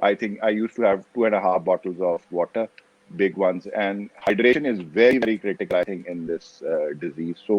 I think I used to have 2.5 bottles of water, big ones, and hydration is very, very critical, I think, in this disease. So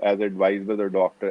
as advised by the doctor,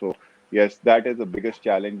So yes, that is the biggest challenge.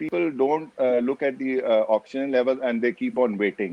people don't look at the oxygen level and they keep on waiting,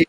1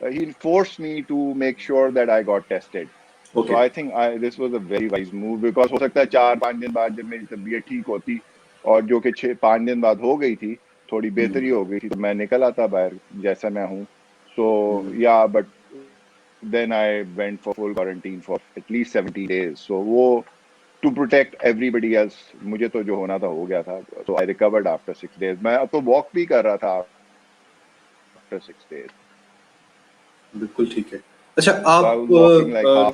he forced me to make sure that I got tested. Okay. So I think this was a very wise move, because ہو سکتا ہے 4-5 دن بعد جب میری طبیعت ٹھیک ہوتی, اور جو کہ 6-5 دن بعد ہو گئی تھی, تھوڑی بہتری ہو گئی تھی, تو میں نکل آتا باہر جیسا میں ہوں. So yeah, but then I went for full quarantine for at least 70 days. So وہ to protect everybody else, مجھے تو جو ہونا تھا ہو گیا تھا. So I recovered after 6 days. میں اب تو walk بھی کر رہا تھا after 6 days. بالکل ٹھیک ہے. اچھا آپ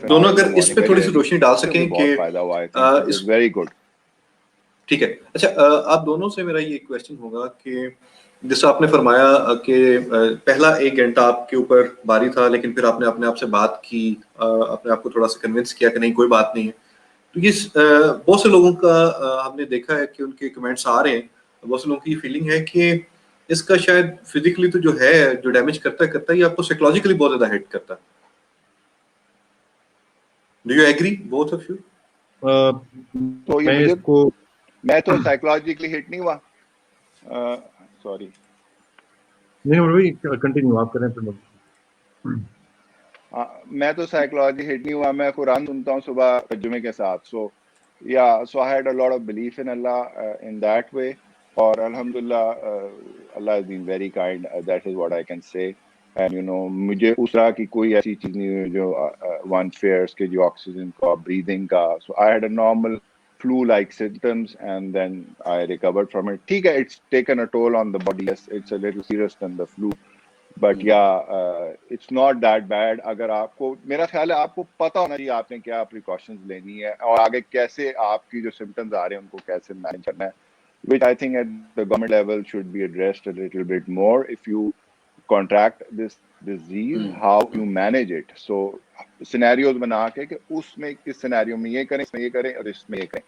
دونوں اگر اس پہ تھوڑی سی روشنی ڈال سکیں کہ ویری گڈ. ٹھیک ہے. اچھا آپ دونوں سے میرا یہ کویشچن ہوگا کہ جیسا آپ نے فرمایا کہ پہلا 1 گھنٹہ آپ کے اوپر باری تھا, لیکن پھر آپ نے اپنے آپ سے بات کی, اپنے آپ کو تھوڑا سا کنونس کیا کہ نہیں کوئی بات نہیں ہے. تو یہ بہت سے لوگوں کا ہم نے دیکھا ہے کہ ان کے کمنٹس آ رہے ہیں, بہت سے لوگوں کی یہ فیلنگ ہے کہ اس کا شاید فزیکلی تو جو ہے جو ڈیمیج کرتا ہے یہ آپ کو سائیکولوجیکلی بہت زیادہ ہٹ کرتا ہے. Do you agree both of you? تو یہ میں اس کو میں تو سائیکولوجیکلی ہٹ نہیں ہوا. سوری نہیں کنٹینیو آپ کریں پھر. میں تو سائیکولوجی ہٹ نہیں ہوا. میں قرآن سنتا ہوں صبح ترجمے کے ساتھ. سو I had a lot of belief in Allah in that way. اور الحمدللہ Allah has been very kind. That is what I can say. And مجھے اس طرح کی کوئی ایسی چیز نہیں ہوئی جو ون فیئرس کے, جو آکسیجن کا, بریدنگ کا. So I had a normal flu-like symptoms and then I recovered from it. ٹھیک ہے, it's taken a toll on the body. Yes, it's a little serious than the flu. But it's not that bad. اگر آپ کو, میرا خیال ہے آپ کو پتا ہونا چاہیے آپ نے کیا precautions لینی ہے, اور آگے کیسے آپ کی جو symptoms آ رہے ہیں ان کو کیسے manage کرنا ہے, which I think at the government level should be addressed a little bit more. If you contract this disease, how you manage it. So scenarios بنا کے کہ اس میں اس سینیریو میں یہ کریں, اس میں یہ کریں, اور اس میں یہ کریں,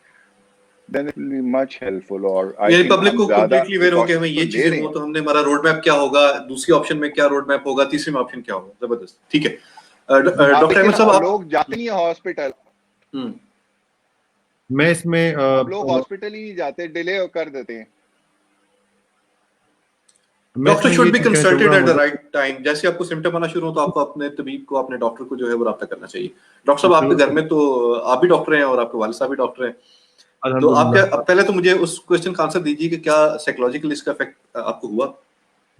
then it will be much helpful. اور یعنی پبلک کو کمپلیٹلی اویئر ہو کہ ہمیں یہ چیزیں ہو تو ہم نے ہمارا روڈ میپ کیا ہوگا, دوسری آپشن میں کیا روڈ میپ ہوگا, تیسری میں آپشن کیا ہوگا. زبردست. ٹھیک ہے ڈاکٹر احمد صاحب, لوگ جاتے نہیں ہیں ہاسپٹل. میں اس میں لوگ ہاسپٹل ہی نہیں جاتے, ڈیلے کر دیتے ہیں. Doctor should be consulted at the right time. جیسے آپ کو سمٹم آنا شروع ہو تو آپ کو اپنے طبیب کو, اپنے ڈاکٹر کو جو ہے وہ رابطہ کرنا چاہیے. ڈاکٹر صاحب آپ کے گھر میں تو آپ بھی ڈاکٹر ہیں اور آپ کے والد صاحب بھی ڈاکٹر ہیں, تو آپ کیا پہلے تو مجھے اس کویشچن کا آنسر دیجیے کہ کیا سائیکولوجیکل اس کا افیکٹ آپ کو ہوا؟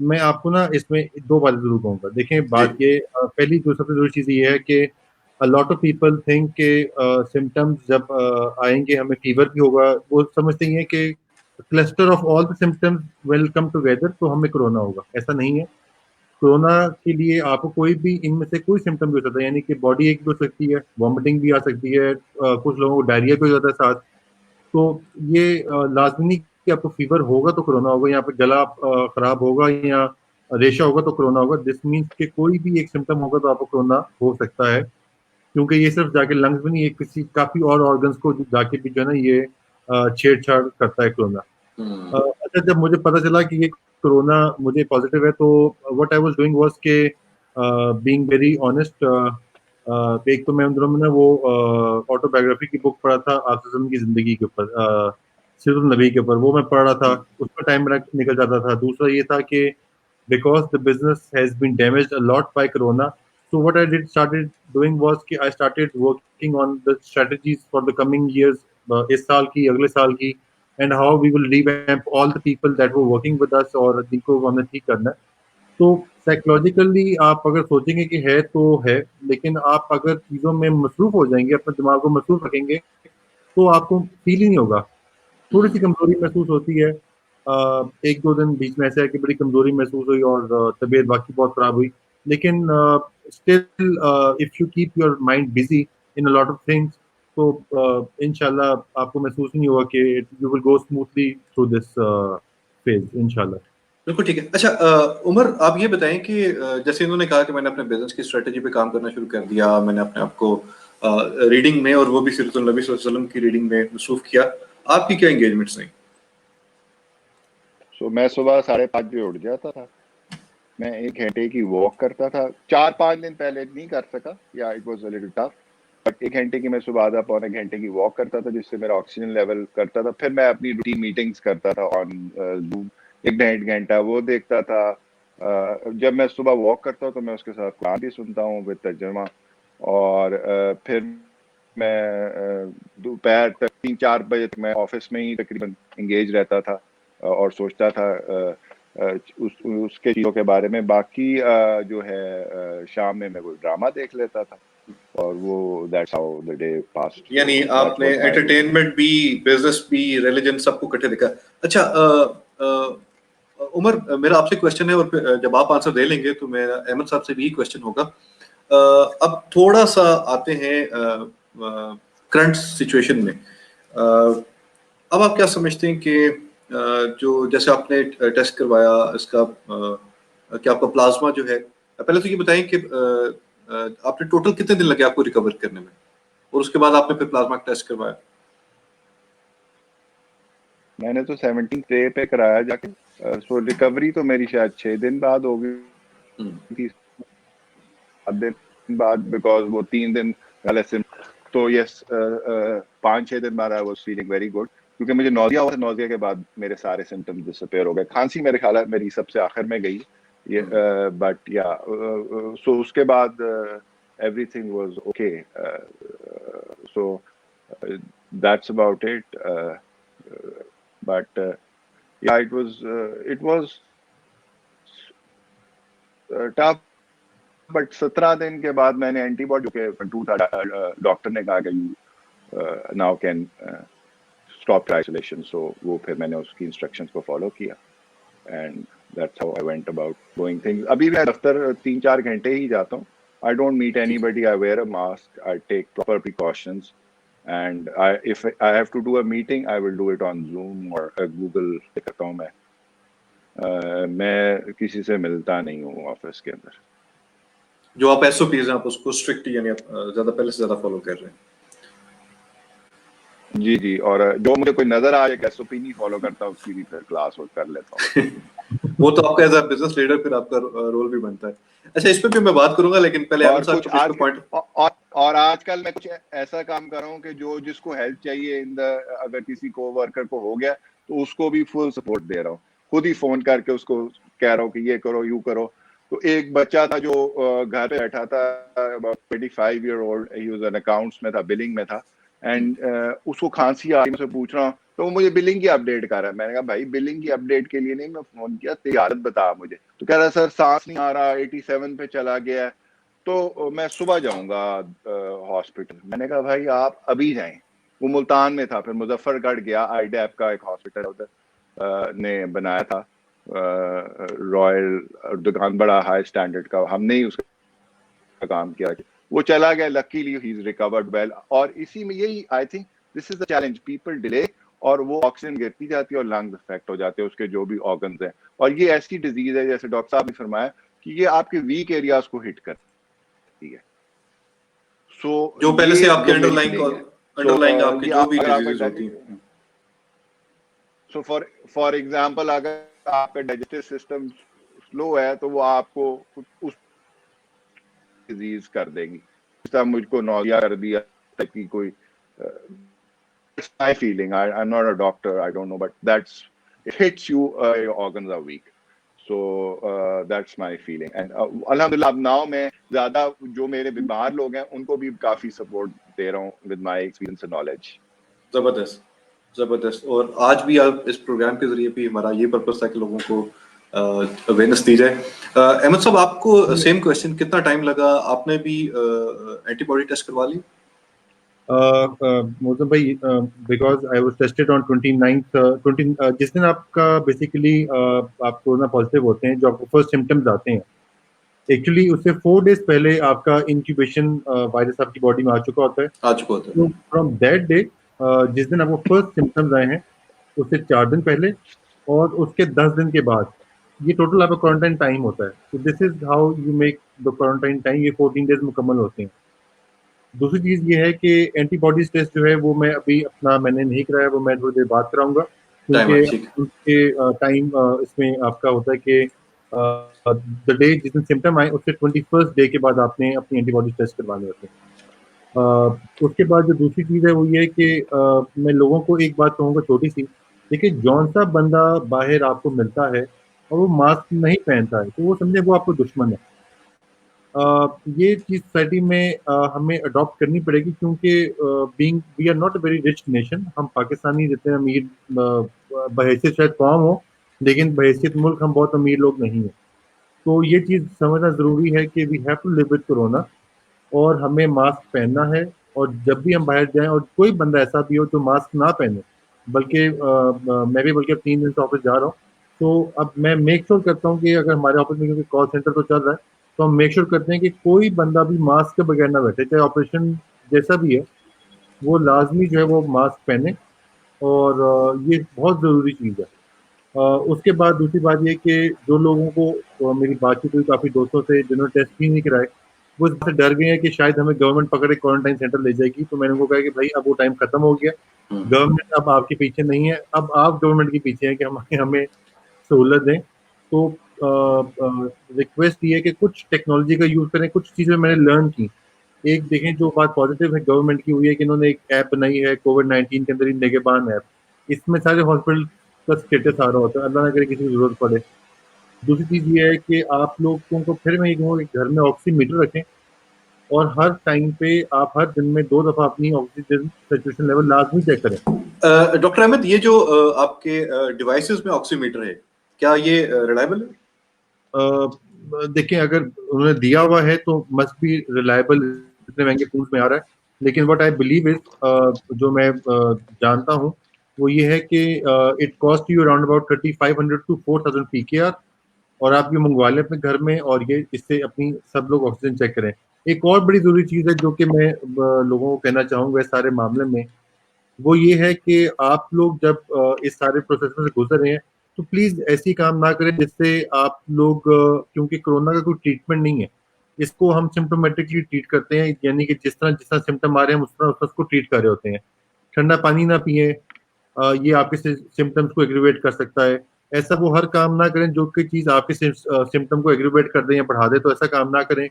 میں آپ کو نا اس میں 2 باتیں ضرور کہوں گا. دیکھیں بات یہ پہلی جو سب سے ضروری چیز یہ ہے کہ a lot of people think کہ symptoms جب آئیں گے ہمیں فیور بھی ہوگا, وہ سمجھتے ہیں کہ cluster of all the symptoms will come together تو ہمیں کرونا ہوگا. ایسا نہیں ہے. کرونا کے لیے آپ کو کوئی بھی ان میں سے کوئی سمٹم بھی ہو سکتا ہے, یعنی کہ باڈی ایک بھی ہو سکتی ہے, وامٹنگ بھی آ سکتی ہے, کچھ لوگوں کو ڈائریا بھی ہو جاتا ہے ساتھ. تو یہ لازمی کہ آپ کو فیور ہوگا تو کرونا ہوگا, یا پھر گلا خراب ہوگا یا ریشہ ہوگا تو کرونا ہوگا. دس مینس کہ کوئی بھی ایک سمٹم ہوگا تو آپ کو کرونا ہو سکتا ہے, کیونکہ یہ صرف جا کے لنگس میں نہیں, کسی کافی اور آرگنس کو جا کے بھی جو ہے نا یہ چھیڑ چھاڑ کرتا ہے کرونا. اچھا جب مجھے پتا چلا کہ یہ کرونا مجھے پازیٹیو ہے تو what I was doing was کہ بینگ ویری آنیسٹ, ایک تو میں ان دنوں میں وہ آٹو بایوگرافی کی بک پڑھا تھا آفزم کی زندگی کے اوپر, سیرت النبی کے اوپر, وہ میں پڑھ رہا تھا, اس میں ٹائم میرا نکل جاتا تھا. دوسرا یہ تھا کہ because the business has been damaged a lot by corona, so what I started doing was کہ I started working on the strategies for the coming years, اس سال کی, اگلے سال کی, and how we will revamp all the people that were working with us اور جن کو ہم نے ٹھیک کرنا ہے. تو سائیکولوجیکلی آپ اگر سوچیں گے کہ ہے تو ہے, لیکن آپ اگر چیزوں میں مصروف ہو جائیں گے, اپنے دماغ کو مصروف رکھیں گے, تو آپ کو فیل ہی نہیں ہوگا. تھوڑی سی کمزوری محسوس ہوتی ہے, 1-2 دن بیچ میں ایسا ہے کہ بڑی کمزوری محسوس ہوئی اور طبیعت باقی بہت خراب ہوئی, لیکن still if you keep your mind busy in lot of things تو انشاءاللہ آپ کو محسوس نہیں ہوگا کہ you will go smoothly through this phase انشاءاللہ. بالکل ٹھیک ہے. اچھا عمر آپ یہ بتائیں کہ جیسے انہوں نے کہا کہ میں نے اپنے بزنس کی اسٹریٹجی پہ کام کرنا شروع کر دیا, میں نے اپنے آپ کو ریڈنگ میں اور وہ بھی سیرت النبی صلی اللہ علیہ وسلم کی ریڈنگ میں مصروف کیا, آپ کی کیا انگیجمنٹس رہیں؟ سو میں صبح 5:30 بجے اٹھ جاتا تھا, میں 1 گھنٹے کی واک کرتا تھا. 4-5 دن پہلے نہیں کر سکا, یا it was a little tough, but 1 گھنٹے کی میں صبح آدھا پونے گھنٹے کی واک کرتا تھا, جس سے میرا آکسیجن لیول کرتا تھا. پھر میں اپنی روٹین میٹنگز کرتا تھا آن زوم, 1-1.5 گھنٹہ وہ دیکھتا تھا. جب میں صبح واک کرتا ہوں تو میں اس کے ساتھ قرآن بھی سنتا ہوں ود ترجمہ, اور پھر میں دوپہر تک 3-4 بجے تک میں آفس میں ہی تقریباً انگیج رہتا تھا اور سوچتا تھا اس کے چیزوں کے بارے میں. باقی جو ہے شام میں کوئی ڈرامہ دیکھ لیتا تھا, اور وہ that's how the day passed. یعنی آپ نے انٹرٹینمنٹ بھی, بزنس بھی, ریلیجن سب کو اکٹھے دیکھا. اچھا عمر, میرا آپ سے کوشچن ہے, اور جب آپ آنسر دے لیں گے تو میرا احمد صاحب سے بھی کوشچن ہوگا. اب تھوڑا سا آتے ہیں کرنٹ سچویشن میں. اب آپ کیا سمجھتے ہیں کہ جو جیسے آپ نے ٹیسٹ کروایا اس کا, کہ آپ کا پلازما جو ہے, پہلے تو یہ بتائیں کہ آپ نے ٹوٹل کتنے دن لگے آپ کو ریکور کرنے میں, اور اس کے بعد آپ نے پھر پلازما ٹیسٹ کروایا؟ میں نے تو 17 ڈے پہ کرایا جا کے, سو ریکوری تو میری شاید 6 دن بعد ہو گئی تھی, 7 دن بعد, بیکاز وہ 3 دن والے تو یس 5-6 دن بعد I was feeling very good, کیونکہ مجھے نوزیا ہوا تھا. نوزیا کے بعد میرے سارے سمٹمز ڈسپیئر ہو گئے. کھانسی میرے خیال ہے میری سب سے آخر میں گئی, بٹ یا سو اس کے بعد every thing was okay. So that's about it. But yeah, it was tough. But 17 دن کے بعد میں نے اینٹی باڈی کے کنٹرول تھا, ڈاکٹر نے کہا کہ now can stop isolation. So وہ پھر میں نے اس کی انسٹرکشنز کو فالو کیا, and that's how I went about doing things. ابھی میں دفتر 3-4 گھنٹے ہی جاتا ہوں. I don't meet anybody. I wear a mask. I take proper precautions. And if I have to do a meeting, I will do it on Zoom or Google کرتا ہوں. میں کسی سے ملتا نہیں ہوں آفس کے اندر. جو آپ ایس او پیز ہیں آپ اس کو اسٹرکٹ یعنی زیادہ پہلے سے زیادہ فالو کر رہے ہیں؟ جی جی, اور جو مجھے کوئی نظر آئے کہ ایس او پی نہیں فالو کرتا اس کی بھی پھر کلاس کر لیتا ہوں. وہ تو آپ کا ایز اے بزنس لیڈر پھر آپ کا رول بھی بنتا ہے. اچھا اس پہ بھی میں بات کروں گا, لیکن پہلے اور آج کل میں کچھ ایسا کام کر رہا ہوں کہ جو جس کو ہیلپ چاہیے اگر کسی کو ورکر کو ہو گیا تو اس کو بھی فل سپورٹ دے رہا ہوں. خود ہی فون کر کے اس کو کہہ رہا ہوں کہ یہ کرو, یوں کرو. تو ایک بچہ تھا جو گھر پہ بیٹھا تھا, 25 year old, he was an accounts میں تھا, بلنگ میں تھا, اینڈ اس کو کھانسی آ رہی, میں سے پوچھ رہا ہوں تو وہ مجھے بلنگ کی اپڈیٹ کر رہا ہے. میں نے کہا بھائی بلنگ کی اپڈیٹ کے لیے نہیں میں فون کیا, تیری حالت بتا مجھے. تو کہہ رہا سر سانس نہیں آ رہا, 87 پہ چلا گیا ہے, تو میں صبح جاؤں گا ہاسپٹل. میں نے کہا بھائی آپ ابھی جائیں. وہ ملتان میں تھا, پھر مظفر گڑھ گیا, آئی ڈیپ کا ایک ہاسپٹل ادھر نے بنایا تھا, رائل دکان, بڑا ہائی اسٹینڈرڈ کا. ہم نے ہی اس کا کام کیا, وہ چلا گیا. لکیلی ہی از ریکورڈ ویل. اور اسی میں یہی I think this is the challenge, people delay, اور وہ آکسیجن گرتی جاتی ہے اور لنگز افیکٹ ہو جاتے ہیں اس کے جو بھی آرگنز ہیں. اور یہ ایسی ڈیزیز ہے جیسے ڈاکٹر صاحب نے فرمایا کہ یہ آپ کے ویک ایریاز کو ہٹ کرتی ہے. سو جو پہلے سے آپ کے انڈر لائنگ آپ کے جو بھی ڈیزیز ہوتی ہیں. سو فار ایگزامپل اگر آپ کا ڈائجسٹو سسٹم سلو ہے تو وہ آپ کو اس ڈیزیز کر دیں گی. اس طرح مجھ کو نوزیا کر دیا کہ کوئی it's my feeling. I'm not a doctor. I don't know, but it hits you. Your organs are weak. So that's my feeling. And alhamdulillah, اب now میں زیادہ جو میرے بیمار لوگ ہیں ان کو بھی کافی سپورٹ دے رہا ہوں with my experience and knowledge. زبردست زبردست. اور آج بھی آپ اس پروگرام کے ذریعے بھی ہمارا یہ پرپس تھا کہ لوگوں کو اویئرنیس دی جائے. احمد صاحب آپ کو سیم کوشچن, کتنا ٹائم لگا, آپ نے بھی اینٹی باڈی ٹیسٹ کروا لی؟ موزم بھائی, because I was tested on 29th, جس دن آپ کا بیسیکلی آپ کورونا پازیٹیو ہوتے ہیں, جو آپ کو فرسٹ سمٹمز آتے ہیں, ایکچولی اس سے 4 days پہلے آپ کا انکیوبیشن وائرس آپ کی باڈی میں آ چکا ہوتا ہے. فرام دیٹ ڈے, جس دن آپ کو فرسٹ سمٹمز آئے ہیں اس سے 4 دن پہلے اور اس کے 10 دن کے بعد, یہ ٹوٹل آپ کا کوارنٹائن ٹائم ہوتا ہے. تو this is how you make the quarantine time. یہ 14 days مکمل ہوتے ہیں. دوسری چیز یہ ہے کہ اینٹی باڈیز ٹیسٹ جو ہے وہ میں ابھی میں نے نہیں کرایا, وہ میں تھوڑی دیر بات کراؤں گا, کیونکہ اس کے ٹائم اس میں آپ کا ہوتا ہے کہ دا ڈے جس دن سمٹم آئے اس سے 21st ڈے کے بعد آپ نے اپنی اینٹی باڈیز ٹیسٹ کروانے ہوتے ہیں. اس کے بعد جو دوسری چیز ہے وہ یہ ہے کہ میں لوگوں کو ایک بات کہوں گا چھوٹی سی, دیکھیے جون سا بندہ باہر آپ کو ملتا ہے اور وہ ماسک نہیں پہنتا ہے تو وہ سمجھے وہ آپ کو دشمن ہے. یہ چیز سوسائٹی میں ہمیں اڈاپٹ کرنی پڑے گی کیونکہ being we are not a very rich nation. ہم پاکستانی جتنے امیر بحیثیت شاید قوم ہو لیکن بحیثیت ملک ہم بہت امیر لوگ نہیں ہیں. تو یہ چیز سمجھنا ضروری ہے کہ we have to live with corona اور ہمیں ماسک پہننا ہے. اور جب بھی ہم باہر جائیں اور کوئی بندہ ایسا بھی ہو جو ماسک نہ پہنے بلکہ میں بھی بلکہ 3 دن سے آفس جا رہا ہوں تو اب میں میک شور کرتا ہوں کہ اگر ہمارے آفس میں کیونکہ کال سینٹر تو چل رہا ہے تو ہم میک شور کرتے ہیں کہ کوئی بندہ بھی ماسک کے بغیر نہ بیٹھے چاہے آپریشن جیسا بھی ہے وہ لازمی جو ہے وہ ماسک پہنے. اور یہ بہت ضروری چیز ہے. اس کے بعد دوسری بات یہ کہ جو لوگوں کو میری بات چیت ہوئی کافی دوستوں سے جنہوں نے ٹیسٹ بھی نہیں کرائے وہ اس سے ڈر گئے ہیں کہ شاید ہمیں گورنمنٹ پکڑ کے کوارنٹائن سینٹر لے جائے گی. تو میں نے ان کو کہا کہ بھائی اب وہ ٹائم ختم ہو گیا. گورنمنٹ اب آپ کے پیچھے نہیں ہے, اب آپ گورنمنٹ کے پیچھے ہیں کہ ہمیں سہولت دیں. تو ریکویسٹ یہ ہے کہ کچھ ٹیکنالوجی کا یوز کریں. کچھ چیزیں میں نے لرن کی. ایک دیکھیں جو بات پازیٹیو ہے گورنمنٹ کی ہوئی ہے کہ انہوں نے ایک ایپ بنائی ہے کووڈ-19 کے اندر ہی نگہبان ایپ. اس میں سارے ہاسپٹل کا اسٹیٹس آ رہا ہوتا ہے, اللہ نہ کرے کسی کو ضرورت پڑے. دوسری چیز یہ ہے کہ آپ لوگوں کو پھر میں یہ کہوں گا کہ گھر میں آکسی میٹر رکھیں اور ہر ٹائم پہ آپ ہر دن میں 2 دفعہ اپنی آکسیجن سیچوریشن لیول لازمی چیک کریں. ڈاکٹر احمد یہ جو آپ کے ڈیوائسز میں آکسی میٹر ہے کیا یہ ریلائبل ہے؟ دیکھیں اگر انہوں نے دیا ہوا ہے تو مسٹ بی ریلائبل. اتنے مہنگے فون میں آ رہا ہے. لیکن وٹ آئی بلیو از جو میں جانتا ہوں وہ یہ ہے کہ it cost you around about 3500 to 4000 PKR اور آپ یہ منگوا لیں اپنے گھر میں اور یہ اس سے اپنی سب لوگ آکسیجن چیک کریں. ایک اور بڑی ضروری چیز ہے جو کہ میں لوگوں کو کہنا چاہوں گا اس سارے معاملے میں وہ یہ ہے کہ آپ لوگ جب اس سارے پروسیس میں سے گزر رہے ہیں تو پلیز ایسی کام نہ کریں جس سے آپ لوگ کیونکہ کرونا کا کوئی ٹریٹمنٹ نہیں ہے. اس کو ہم سمپٹومیٹکلی ٹریٹ کرتے ہیں یعنی کہ جس طرح سمٹم آ رہے ہیں اس کو ٹریٹ کر رہے ہوتے ہیں. ٹھنڈا پانی نہ پئیں, یہ آپ کے سمٹمس کو ایگریویٹ کر سکتا ہے. ایسا وہ ہر کام نہ کریں جو کہ چیز آپ کے سمٹم کو ایگریویٹ کر دیں یا بڑھا دے. تو ایسا کام نہ کریں.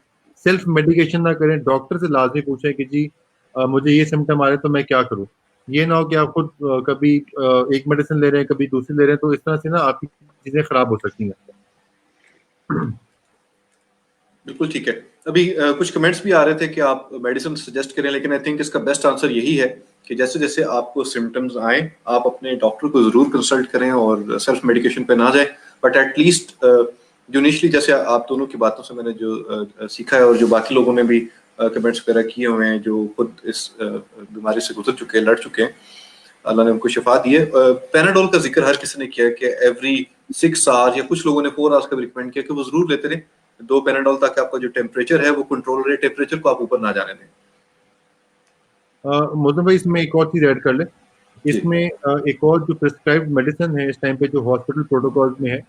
سیلف میڈیکیشن نہ کریں. ڈاکٹر سے لازمی پوچھیں کہ جی مجھے یہ سمٹم آ رہے ہیں تو میں کیا کروں. یہ نہ ہو کہ آپ خود کبھی ایک میڈیسن لے رہے ہیں کبھی دوسری لے رہے ہیں تو اس طرح سے نا آپ کی چیزیں خراب ہو سکتی ہیں. بالکل ٹھیک ہے. ابھی کچھ کمنٹس بھی آ رہے تھے کہ آپ میڈیسن سجیسٹ کریں لیکن آئی تھنک اس کا بیسٹ آنسر یہی ہے کہ جیسے جیسے آپ کو سمٹمز آئیں آپ اپنے ڈاکٹر کو ضرور کنسلٹ کریں اور سیلف میڈیکیشن پہ نہ جائیں. بٹ ایٹ لیسٹ جو انیشلی جیسے آپ دونوں کی باتوں سے میں نے جو سیکھا ہے اور جو باقی لوگوں نے بھی کمنٹس وغیرہ کیے ہوئے ہیں جو خود اس بیماری سے گزر چکے ہیں لڑ چکے ہیں اللہ نے ان کو شفا دی ہے. پیناڈول کا ذکر ہر کسی نے کیا کہ ایوری 6 آور یا کچھ لوگوں نے 4 آورس کا بھی ریکمینڈ کیا کہ وہ ضرور لیتے رہیں 2 پیناڈول تاکہ آپ کا جو ٹیمپریچر ہے وہ کنٹرول رہے, ٹیمپریچر کو آپ اوپر نہ جانے دیں. موزم بھائی اس میں ایک اور چیز ایڈ کر لیں. جی اس میں ایک اور جو پرسکرائبڈ میڈیسن ہے اس ٹائم پہ جو ہاسپٹل پروٹوکولز میں ہے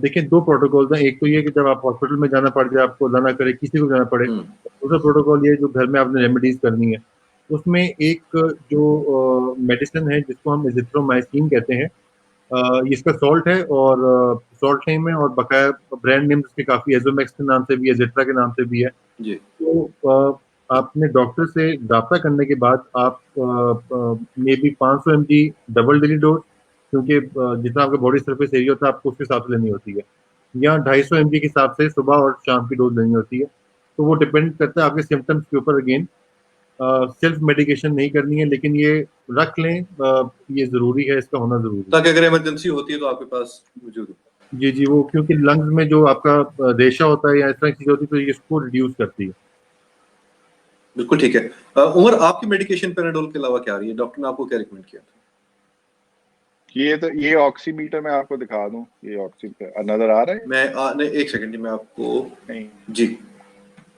دیکھیں 2 پروٹوکولز ہیں. ایک تو یہ کہ جب آپ ہاسپٹل میں جانا پڑ جائے آپ کو اللہ نہ کرے کسی کو جانا پڑے. دوسرا پروٹوکول یہ جو گھر میں آپ نے ریمیڈیز کرنی ہے. اس میں ایک جو میڈیسن ہے جس کو ہم ایزیترومائسین کہتے ہیں اس کا سالٹ ہے اور سالٹ نیم ہے اور بقایا برانڈ نیم اس کے کافی ایزومیکس کے نام سے بھی ہے زیٹرا کے نام سے بھی ہے. جی تو آپ نے ڈاکٹر سے رابطہ کرنے کے بعد آپ میں بھی 500 mg ڈبل ڈیلی ڈوز کیونکہ جتنا آپ کا باڈی سرفیس ایریا ہوتا ہے آپ کو اس کے حساب سے لینی ہوتی ہے یا 250 mg کے حساب سے صبح اور شام کی ڈوز لینی ہوتی ہے. تو وہ ڈپینڈ کرتا ہے آپ کے سمٹمس کے اوپر. اگین سیلف میڈیکیشن نہیں کرنی ہے لیکن یہ رکھ لیں یہ ضروری ہے, اس کا ہونا ضروری ہے تاکہ اگر ایمرجنسی ہوتی ہے تو آپ کے پاس موجود ہو. جی وہ کیونکہ لنگز میں جو آپ کا ریشہ ہوتا ہے یا اس طرح کی چیز ہوتی ہے تو یہ اس کو ریڈیوس کرتی ہے. بالکل ٹھیک ہے. عمر آپ کی میڈیکیشن پیناڈول کے علاوہ کیا رہی ہے؟ ڈاکٹر نے آپ کو کیا ریکمینڈ کیا تھا؟ یہ آکسی میٹر میں آپ کو دکھا دوں. یہ آکسی نظر آ رہا ہے؟ میں ایک سیکنڈ میں آپ کو نہیں جی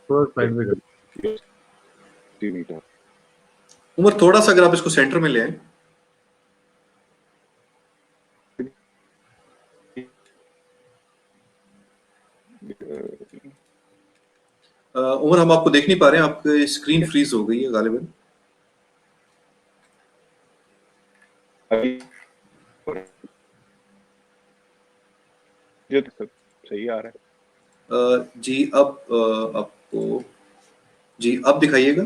تھوڑا سائڈ میں کر میٹر عمر تھوڑا سا اگر آپ اس کو سینٹر میں لے آئیں. عمر ہم آپ کو دیکھ نہیں پا رہے ہیں, آپ کی اسکرین فریز ہو گئی ہے غالباً. صحیح آ رہا ہے جی اب آپ کو جی اب دکھائیے گا.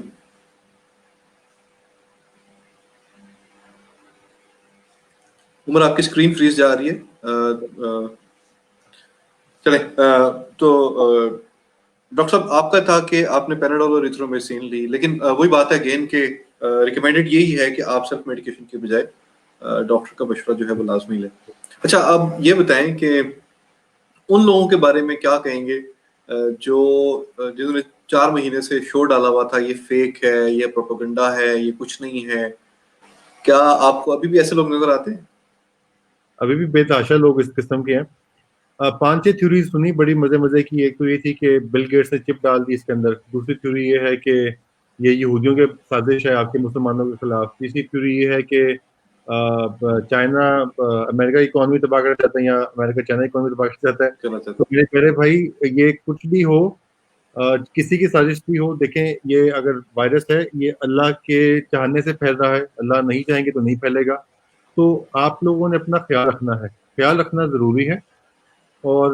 عمر آپ کی اسکرین فریز جا رہی ہے. چلیں تو ڈاکٹر صاحب آپ کا تھا کہ آپ نے پیناڈول اور ایتھرومیسین لی، لیکن وہی بات ہے اگین کہ ریکمینڈڈ یہی ہے کہ آپ سیلف میڈیکیشن کے بجائے ڈاکٹر کا مشورہ جو ہے وہ لازمی لیں. اچھا اب یہ بتائیں کہ ان لوگوں کے بارے میں کیا کہیں گے جو جنہوں نے 4 مہینے سے شو ڈالا ہوا تھا یہ فیک ہے، یہ پروپیگنڈا ہے، یہ کچھ نہیں ہے، کیا آپ کو ابھی بھی ایسے لوگ نظر آتے ہیں؟ ابھی بھی بے تحاشا لوگ اس قسم کے ہیں. 5-6 تھیوریز سنی بڑی مزے کی. ایک تو یہ تھی کہ بل گیٹس نے چپ ڈال دی اس کے اندر. دوسری تھیوری یہ ہے کہ یہ یہودیوں کے سازش ہے آپ کے مسلمانوں کے خلاف. تیسری تھیوری یہ ہے کہ چائنا امریکہ کی اکانومی تباہ کرنا چاہتا ہے یا امریکہ چائنا کی اکانومی تباہ کرنا چاہتا ہے. تو میرے بھائی یہ کچھ بھی ہو، کسی کی سازش بھی ہو، دیکھیں یہ اگر وائرس ہے یہ اللہ کے چاہنے سے پھیل رہا ہے، اللہ نہیں چاہیں گے تو نہیں پھیلے گا. تو آپ لوگوں نے اپنا خیال رکھنا ہے، خیال رکھنا ضروری ہے، اور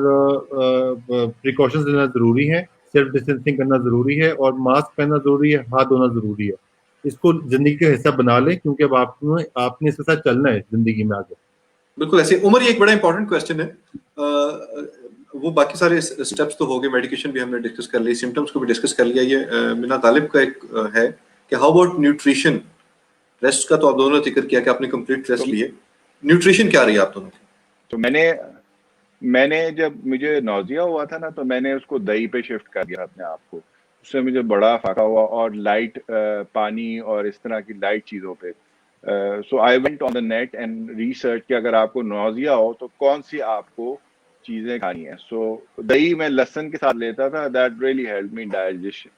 پریکاشنز لینا ضروری ہے، سیلف ڈسٹینسنگ کرنا ضروری ہے، اور ماسک پہننا ضروری ہے، ہاتھ دھونا ضروری ہے. اس کو زندگی کا حصہ بنا لیں کیونکہ اب آپ نے اس کے ساتھ چلنا ہے زندگی میں آگے. بالکل ایسے. عمر یہ ایک بڑا امپورٹنٹ کویسچن ہے. وہ باقی سارے اسٹیپس تو ہو گئے، میڈیکیشن بھی ہم نے ڈسکس کر لی، سمٹمس کو بھی ڈسکس کر لیا. یہ منا طالب کا ایک ہے کہ ہاؤ اباؤٹ نیوٹریشن. ریسٹ کا تو آپ دونوں نے ذکر کیا کہ آپ نے کمپلیٹ ریسٹ لی ہے، نیوٹریشن کیا رہی ہے آپ دونوں کی؟ تو میں نے جب مجھے نوزیا ہوا تھا نا تو میں نے اس کو دہی پہ شفٹ کر دیا اپنے آپ کو. اس سے مجھے بڑا فائدہ ہوا، اور لائٹ پانی اور اس طرح کی لائٹ چیزوں پہ. So I went on the net and research کہ اگر آپ کو نوزیا ہو تو کون سی آپ کو چیزیں کھانی ہیں. سو دہی میں لہسن کے ساتھ لیتا تھا، that really help me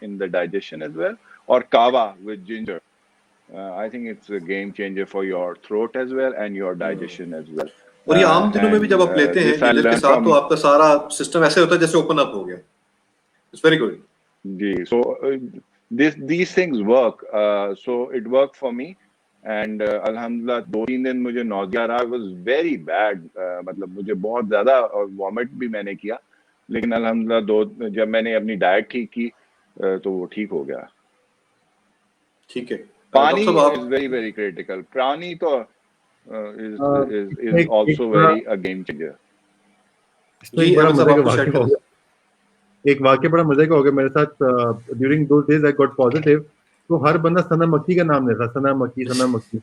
in the digestion as well. اور کاوا with ginger, I think it's a game changer for your throat as well and your digestion as well. اور یہ عام دنوں میں بھی جب آپ لیتے ہیں جنجر کے ساتھ تو آپ کا سارا سسٹم ایسے ہوتا ہے جیسے اوپن اپ ہو گیا. It's very good. G. So these things work. So it worked for me and alhamdulillah 2-3 دن مجھے nausea رہا. It was very bad. مطلب مجھے بہت زیادہ وامٹ بھی میں نے کیا، لیکن الحمدللہ جب میں نے اپنی ڈائٹ ٹھیک کی تو وہ ٹھیک ہو گیا. ٹھیک ہے. پانی is very very critical. پانی تو is also very a game changer. ایک واقعہ بڑا مزے کا ہو گیا میرے ساتھ. During those days I got positive. تو ہر بندہ ثنا مکھی کا نام لیتا، ثنا مکھی.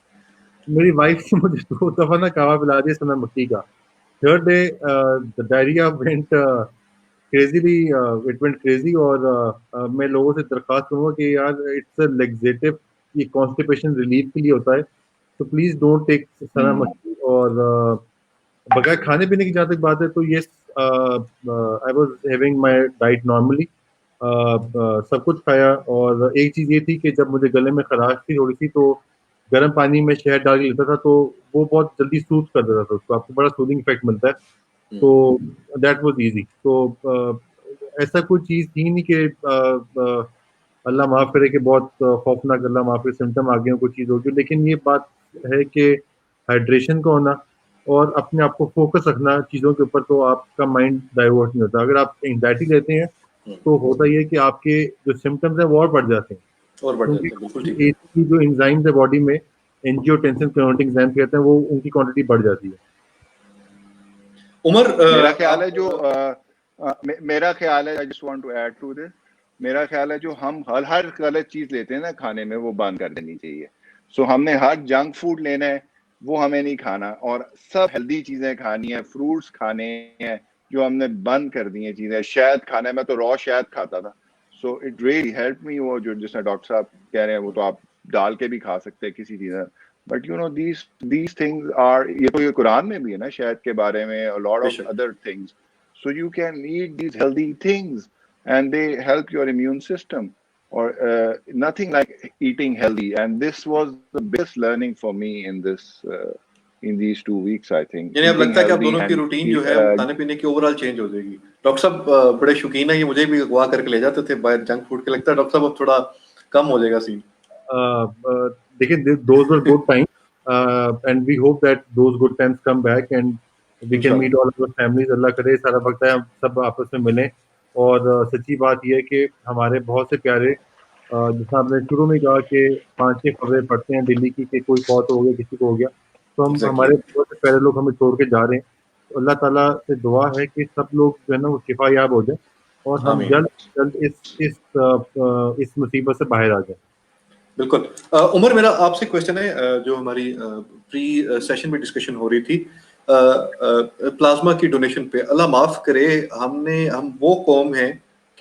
میری وائف نے مجھے 2 دفعہ نا کہوا پلا دیا ثنا مکھی کا. Third day diarrhoea went crazily, it went crazy. اور میں لوگوں سے درخواست کروں گا کہ یار اٹس اے لیگزیٹو، یہ کانسٹیپیشن ریلیف کے لیے ہوتا ہے، تو پلیز ڈونٹ ٹیک ثنا مکھی. اور بغیر کھانے پینے کی جہاں تک بات ہے تو yes, I was having my diet normally, سب کچھ کھایا. اور ایک چیز یہ تھی کہ جب مجھے گلے میں خراش تھی تھوڑی سی تو گرم پانی میں شہد ڈال کے لیتا تھا، تو وہ بہت جلدی سوت کر دیتا تھا، تو آپ کو بڑا سوتنگ افیکٹ ملتا ہے. تو دیٹ واز ایزی. تو ایسا کوئی چیز تھی نہیں کہ اللہ معاف کرے کہ بہت خوفناک، اللہ معاف کرے سمٹم آ گئے ہوں، کوئی چیز ہوگی. لیکن یہ بات ہے کہ ہائیڈریشن کا ہونا اور اپنے آپ کو فوکس رکھنا چیزوں کے اوپر، تو آپ کا مائنڈ ڈائیورٹ نہیں ہوتا. اگر آپ اینگزائٹی لیتے ہیں تو ہوتا یہ کہ آپ کے جو سمٹمز ہیں وہ اور بڑھ جاتے ہیں. کی جو انزائمز ہے باڈی میں، اینجیوٹینسن کنورٹنگ انزائم کہتے ہیں، وہ ان کی کوانٹٹی بڑھ جاتی ہے. عمر میرا خیال ہے I just want to add to this. میرا خیال ہے جو ہم ہر غلط چیز لیتے ہیں نا کھانے میں، وہ بند کر دینی چاہیے. سو ہم نے ہر جنک فوڈ لینا ہے، وہ ہمیں نہیں کھانا، اور سب ہیلدی چیزیں کھانی ہیں، فروٹس کھانے ہیں جو ہم نے بند کر دی ہیں چیزیں. شہد کھانا ہے، میں تو را شہد کھاتا تھا. سو اٹ ریئلی ہیلپ می. وہ جو جس طرح ڈاکٹر صاحب کہہ رہے ہیں وہ تو آپ ڈال کے بھی کھا سکتے ہیں کسی چیز میں. But you know these things are, یہ قرآن میں بھی ہے نا شہد کے بارے میں، lot of other things. So you can eat these healthy things and they help your immune system, or nothing like eating healthy. And this was the biggest learning for me in these 2 weeks, I think. یعنی اب لگتا ہے کہ آپ دونوں کی routine جو ہے کھانے پینے کی اوور آل چینج ہو جائے گی. ڈاکٹر صاحب بڑے شوقین ہیں، یہ مجھے بھی اغوا کر کے لے جاتے تھے باہر جنک فوڈ کے. لگتا ہے ڈاکٹر صاحب اب تھوڑا کم ہو جائے گا سین. دیکھیں those were good times and we hope that those good times come back and we can meet all our families. اللہ کرے سارا وقت ہے ہم سب آپس میں ملیں. اور سچی بات یہ ہے کہ ہمارے بہت سے پیارے، جیسا آپ نے شروع میں کہا کہ 5-6 خبریں پڑھتے ہیں دلی کی کہ کوئی فوت ہو گیا، کسی کو ہو گیا، تو ہمارے بہت سے پیارے لوگ ہمیں چھوڑ کے جا رہے ہیں. اللہ تعالیٰ سے دعا ہے کہ سب لوگ جو ہے نا وہ شفا یاب ہو جائیں اور ہم آمین. جلد جلد اس مصیبت سے باہر آ جائیں. بالکل. عمر میرا آپ سے کوشچن ہے جو ہماری پری سیشن میں ڈسکشن ہو رہی تھی پلازما کی ڈونیشن پہ. اللہ معاف کرے ہم وہ قوم ہیں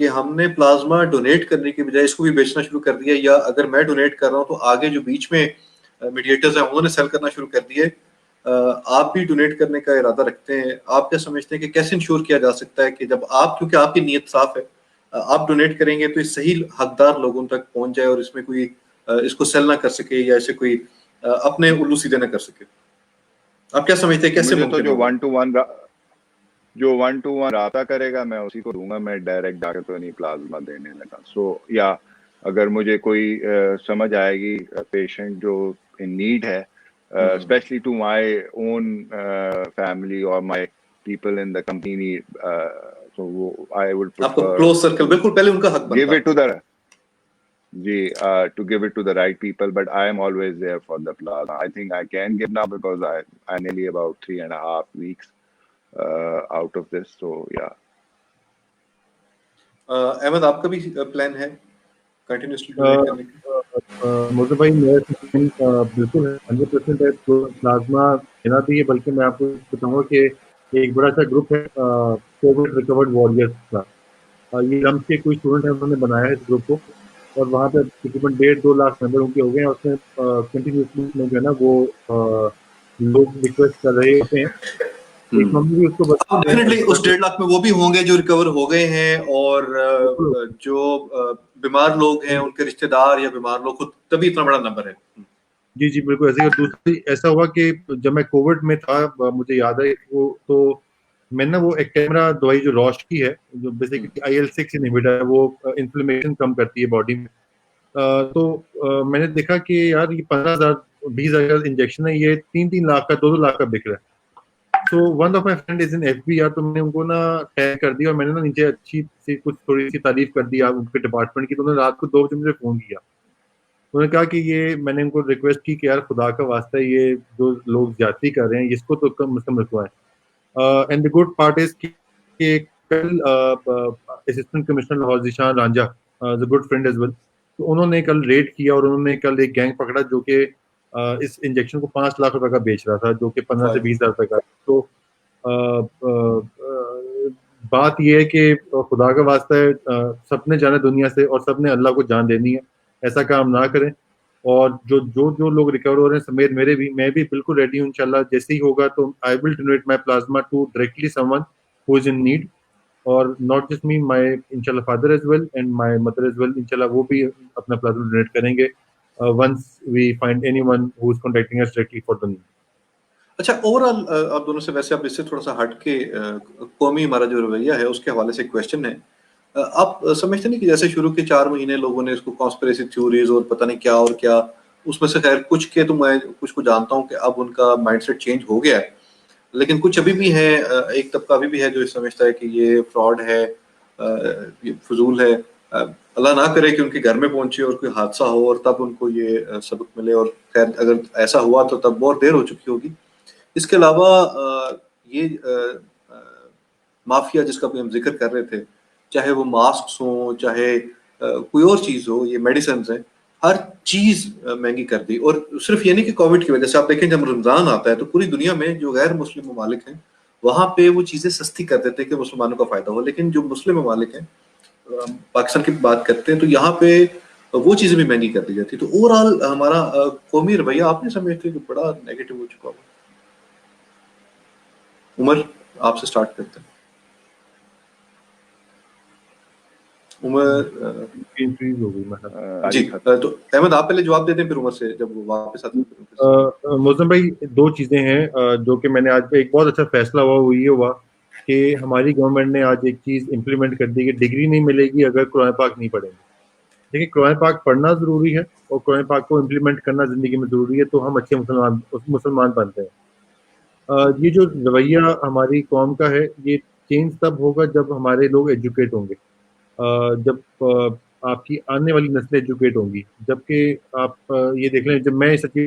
کہ ہم نے پلازما ڈونیٹ کرنے کی بجائے اس کو بھی بیچنا شروع کر دیا, یا اگر میں ڈونیٹ کر رہا ہوں تو آگے جو بیچ میں میڈیٹرز ہیں انہوں نے سیل کرنا شروع کر دیے. آپ بھی ڈونیٹ کرنے کا ارادہ رکھتے ہیں, آپ کیا سمجھتے ہیں کہ کیسے انشور کیا جا سکتا ہے کہ جب آپ, کیونکہ آپ کی نیت صاف ہے, آپ ڈونیٹ کریں گے تو یہ صحیح حقدار لوگوں تک پہنچ جائے اور اس میں کوئی اس کو سیل نہ کر سکے یا ایسے کوئی اپنے الو سیدھے نہ کر سکے. آپ کیا سمجھتے ہیں کیسے مجھے تو ممکن ہوگا؟ جو 1-to-1 رابطہ کرے گا میں اسی کو دوں گا, میں ڈائریکٹ جا کے تو نہیں پلازما دینے لگا. سو یا اگر مجھے کوئی سمجھ آئے گی پیشنٹ جو ان نیڈ ہے, especially to my own family اور my people in the company, so I would آپ کو prefer کلوز سرکل, بالکل پہلے ان کا حق give بنتا it to the to give it to the right people, but I am always there for the plasma. I think I can give now because I'm nearly about 3.5 weeks out of this, so yeah. Ahmad آپ کا بھی plan ہے continuously donate کرنے کا؟ مرزا بھائی میرا بالکل 100% ہے, پلازما دینا بھی ہے. بلکہ میں آپ کو بتاؤں گا کہ ایک بڑا سا گروپ ہے کووڈ ریکورڈ وارریئرس کا, یہ رمس کے کوئی اسٹوڈنٹ ہیں, انہوں نے بنایا ہے اس گروپ کو, اور وہاں پہ تقریباً 1.5-2 لاکھ ممبر ان کے ہو گئے ہیں. اس میں کنٹینیوسلی میں جو ہے نا وہ لوگ ریکویسٹ کر رہے ہوتے ہیں. ایک ممبر بھی اس کو اب ڈیفینیٹلی اس 1.5 لاکھ میں وہ بھی ہوں گے جو ریکور ہو گئے ہیں, اور جو بیمار لوگ ہیں ان کے رشتہ دار یا بیمار لوگ خود, تبھی اتنا بڑا نمبر ہے. جی جی بالکل ایسے. دوسری ایسا ہوا کہ جب میں کووڈ میں تھا, مجھے یاد ہے وہ, تو میں نے وہ ایک کیمرا دوائی جو روش کی ہے, جو بیسیکلی IL-6 انہیبیٹر ہے, وہ انفلیمیشن کم کرتی ہے باڈی میں. تو میں نے دیکھا کہ یار یہ 15,000-20,000 انجیکشن ہے, یہ 3 لاکھ کا 2 لاکھ کا بک رہا ہے. So one of my friend is in FBR, تو میں نے ان کو نا ٹیگ کر دیا, اور میں نے نا نیچے اچھی سی کچھ تھوڑی سی تعریف کر دی ان کے ڈپارٹمنٹ کی. تو انہوں نے رات کو 2 بجے مجھے فون کیا, انہوں نے کہا کہ یہ, میں نے ان کو ریکویسٹ کی کہ یار خدا کا واسطہ یہ جو لوگ زیادتی کر رہے ہیں اس کو تو کم از کم رکھوائیں. And the good part is کہ کل assistant commissioner Lahore Zeeshan Ranjha, is a good friend as well, تو انہوں نے کل ریڈ کیا اور انہوں نے کل ایک گینگ پکڑا جو کہ اس انجیکشن کو 5 لاکھ روپے کا بیچ رہا تھا, جو کہ 15 سے 20 ہزار روپے کا. تو بات یہ ہے کہ خدا کا واسطہ ہے, سب نے جانا دنیا سے اور سب نے اللہ کو جان دینی ہے, ایسا کام نہ کریں. اور جو لوگ ریکور ہو رہے ہیں سمیت میرے بھی, میں بھی بالکل ریڈی ہوں انشاءاللہ. جیسے ہی ہوگا تو I will donate my plasma to directly someone who is in need, اور ناٹ جسٹ می, مائی انشاءاللہ father as well and my mother as well, انشاءاللہ وہ بھی اپنا پلازما ڈونیٹ کریں گے once we find anyone who is contacting us directly for the need. اچھا, overall آپ دونوں سے, ویسے آپ اس سے تھوڑا سا ہٹ کے قومی ہمارا جو رویہ ہے اس کے حوالے سے ایک کویشچن ہے. آپ سمجھتے نہیں کہ جیسے شروع کے 4 مہینے لوگوں نے اس کو کانسپریسی تھیوریز اور پتہ نہیں کیا اور کیا, اس میں سے خیر کچھ کے تو میں کچھ کو جانتا ہوں کہ اب ان کا مائنڈ سیٹ چینج ہو گیا ہے, لیکن کچھ ابھی بھی ہیں, ایک طبقہ ابھی بھی ہے جو سمجھتا ہے کہ یہ فراڈ ہے, یہ فضول ہے. اللہ نہ کرے کہ ان کے گھر میں پہنچے اور کوئی حادثہ ہو اور تب ان کو یہ سبق ملے, اور خیر اگر ایسا ہوا تو تب بہت دیر ہو چکی ہوگی. اس کے علاوہ یہ مافیا جس کا بھی ہم ذکر کر رہے تھے, چاہے وہ ماسکس ہوں, چاہے کوئی اور چیز ہو, یہ میڈیسنز ہیں, ہر چیز مہنگی کر دی. اور صرف یہ نہیں کہ کووڈ کی وجہ سے, آپ دیکھیں جب رمضان آتا ہے تو پوری دنیا میں جو غیر مسلم ممالک ہیں وہاں پہ وہ چیزیں سستی کر دیتے ہیں کہ مسلمانوں کا فائدہ ہو, لیکن جو مسلم ممالک ہیں, پاکستان کی بات کرتے ہیں, تو یہاں پہ وہ چیزیں بھی مہنگی کر دی جاتی. تو اوور آل ہمارا قومی رویہ آپ نہیں سمجھتے کہ بڑا نیگیٹو ہو چکا ہو؟ عمر آپ سے سٹارٹ کرتے ہیں. عمر جی, تو احمد آپ پہلے جواب دے دیں, پھر عمر سے جب وہ واپس آتے ہیں. موزم بھائی 2 چیزیں ہیں جو کہ میں نے آج ایک بہت اچھا فیصلہ ہوا کہ ہماری گورنمنٹ نے آج ایک چیز امپلیمنٹ کر دی کہ ڈگری نہیں ملے گی اگر قرآن پاک نہیں پڑھیں گے. دیکھیں قرآن پاک پڑھنا ضروری ہے اور قرآن پاک کو امپلیمنٹ کرنا زندگی میں ضروری ہے, تو ہم اچھے مسلمان بنتے ہیں. یہ جو رویہ ہماری قوم کا ہے یہ چینج تب ہوگا جب ہمارے لوگ ایجوکیٹ ہوں گے, جب آپ کی آنے والی نسلیں ایجوکیٹ ہوں گی. جبکہ آپ یہ دیکھ لیں, جب میں سچی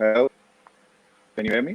Hello? Can you hear me?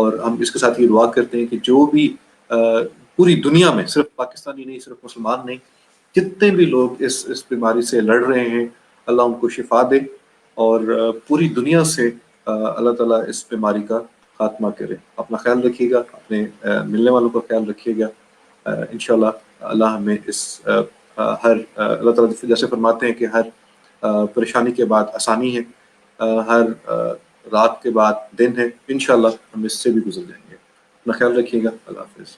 اور ہم اس کے ساتھ یہ دعا کرتے ہیں کہ جو بھی پوری دنیا میں، صرف پاکستانی نہیں، صرف مسلمان نہیں، جتنے بھی لوگ اس بیماری سے لڑ رہے ہیں، اللہ ان کو شفا دے، اور پوری دنیا سے اللہ تعالیٰ اس بیماری کا خاتمہ کرے. اپنا خیال رکھیے گا، اپنے ملنے والوں کا خیال رکھیے گا. انشاءاللہ اللہ ہمیں اس ہر اللہ تعالیٰ جیسے فرماتے ہیں کہ ہر پریشانی کے بعد آسانی ہے، ہر رات کے بعد دن ہے. انشاءاللہ ہم اس سے بھی گزر جائیں گے. اپنا خیال رکھیے گا. اللہ حافظ.